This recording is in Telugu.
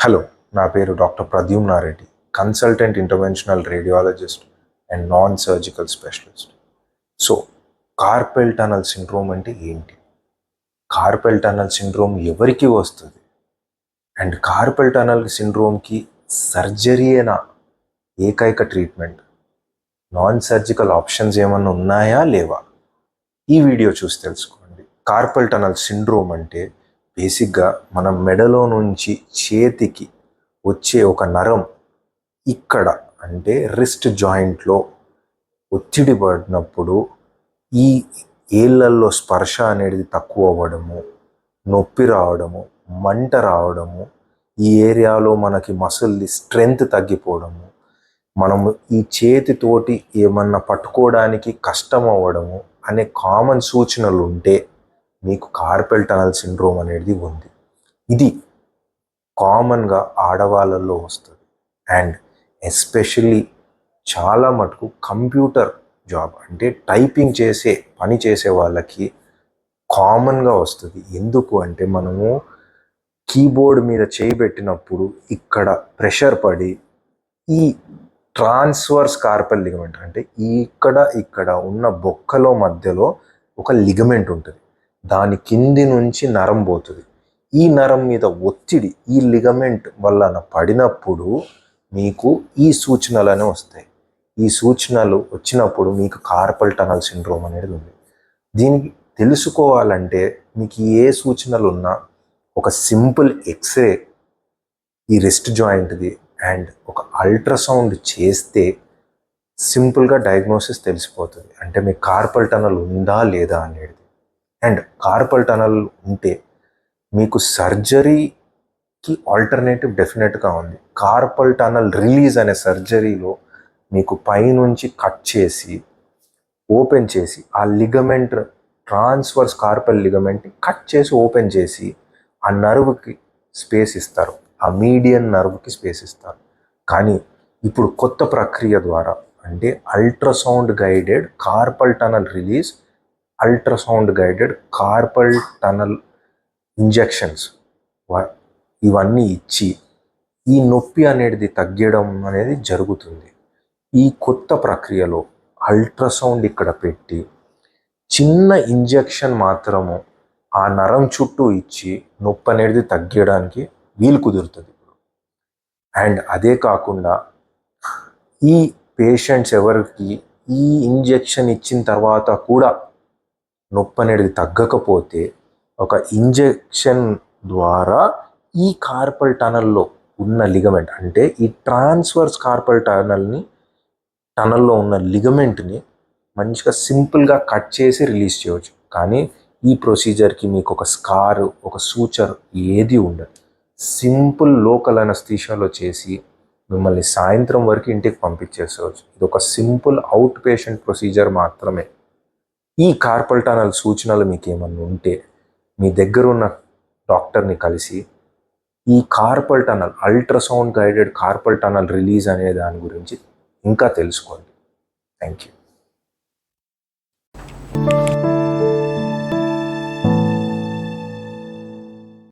హలో, నా పేరు doctor Pradyumna Reddy, consultant interventional radiologist and non surgical specialist. So carpal tunnel syndrome అంటే ఏంటి? కార్పెల్ టనల్ సిండ్రోమ్ ఎవరికి వస్తుంది? అండ్ కార్పెల్ టనల్ సిండ్రోమ్కి సర్జరీయేనా ఏకైక ట్రీట్మెంట్? నాన్ సర్జికల్ ఆప్షన్స్ ఏమన్నా ఉన్నాయా లేవా? ఈ వీడియో చూసి తెలుసుకోండి. కార్పెల్ టనల్ సిండ్రోమ్ అంటే బేసిక్గా మన మెడలో నుంచి చేతికి వచ్చే ఒక నరం ఇక్కడ అంటే రిస్ట్ జాయింట్లో ఒత్తిడి పడినప్పుడు ఈ ఏళ్ళల్లో స్పర్శ అనేది తక్కువ అవ్వడము, నొప్పి రావడము, మంట రావడము, ఈ ఏరియాలో మనకి మసిల్ది స్ట్రెంగ్త్ తగ్గిపోవడము, మనము ఈ చేతితోటి ఏమన్నా పట్టుకోవడానికి కష్టం అవ్వడము అనే కామన్ సూచనలు ఉంటే మీకు కార్పెల్ టనల్ సిండ్రోమ్ అనేది ఉంది. ఇది కామన్గా ఆడవాళ్ళల్లో వస్తుంది. అండ్ ఎస్పెషల్లీ చాలా మటుకు కంప్యూటర్ జాబ్ అంటే టైపింగ్ చేసే పని చేసే వాళ్ళకి కామన్గా వస్తుంది. ఎందుకు అంటే మనము కీబోర్డ్ మీద చేయబెట్టినప్పుడు ఇక్కడ ప్రెషర్ పడి ఈ ట్రాన్స్వర్స్ కార్పల్ లిగమెంట్ అంటే ఇక్కడ ఉన్న బొక్కలో మధ్యలో ఒక లిగమెంట్ ఉంటుంది. దాని కింది నుంచి నరం పోతుంది. ఈ నరం మీద ఒత్తిడి ఈ లిగమెంట్ వలన పడినప్పుడు మీకు ఈ సూచనలనే వస్తాయి. ఈ సూచనలు వచ్చినప్పుడు మీకు కార్పల్ టనల్ సిండ్రోమ్ అనేది ఉంది. దీనికి తెలుసుకోవాలంటే మీకు ఏ సూచనలు ఉన్నా ఒక సింపుల్ ఎక్స్రే ఈ రిస్ట్ జాయింట్ది అండ్ ఒక అల్ట్రాసౌండ్ చేస్తే సింపుల్గా డయాగ్నోసిస్ తెలిసిపోతుంది. అంటే మీకు కార్పల్ టనల్ ఉందా లేదా అనేది. అండ్ కార్పల్ టనల్ ఉంటే మీకు సర్జరీకి ఆల్టర్నేటివ్ డెఫినెట్గా ఉంది. కార్పల్ టనల్ రిలీజ్ అనే సర్జరీలో మీకు పైనుంచి కట్ చేసి ఓపెన్ చేసి ఆ లిగమెంట్ ట్రాన్స్వర్స్ కార్పల్ లిగమెంట్ని కట్ చేసి ఓపెన్ చేసి ఆ నర్వ్కి స్పేస్ ఇస్తారు, ఆ మీడియన్ నర్వ్కి స్పేస్ ఇస్తారు. కానీ ఇప్పుడు కొత్త ప్రక్రియ ద్వారా అంటే ultrasound guided carpal tunnel release, ultrasound guided carpal tunnel injections ఇవన్నీ ఇచ్చి ఈ నొప్పి అనేది తగ్గడం అనేది జరుగుతుంది. ఈ కొత్త ప్రక్రియలో అల్ట్రాసౌండ్ ఇక్కడ పెట్టి చిన్న ఇంజెక్షన్ మాత్రము ఆ నరం చుట్టూ ఇచ్చి నొప్పి అనేది తగ్గడానికి వీలు కుదురుతుంది. అండ్ అదే కాకుండా ఈ పేషెంట్స్ ఎవరికి ఈ ఇంజెక్షన్ ఇచ్చిన తర్వాత కూడా నొప్పి అనేది తగ్గకపోతే ఒక ఇంజెక్షన్ ద్వారా ఈ కార్పల్ టనల్లో ఉన్న లిగమెంట్ అంటే ఈ ట్రాన్స్వర్స్ కార్పల్ టనల్లో ఉన్న లిగమెంట్ని మంచిగా సింపుల్గా కట్ చేసి రిలీజ్ చేయవచ్చు. కానీ ఈ ప్రొసీజర్కి మీకు ఒక స్కార్, ఒక సూచర్ ఏది ఉండదు. సింపుల్ లోకల్ అనస్థీషియాలో చేసి మిమ్మల్ని సాయంత్రం వరకు ఇంటికి పంపించేసేవచ్చు. ఇది ఒక సింపుల్ అవుట్ పేషెంట్ ప్రొసీజర్ మాత్రమే. ఈ కార్పల్ టనల్ సూచనలు మీకు ఏమన్నా ఉంటే మీ దగ్గర ఉన్న డాక్టర్ని కలిసి ఈ carpal tunnel ultrasound guided carpal tunnel release అనే దాని గురించి ఇంకా తెలుసుకోండి. Thank you.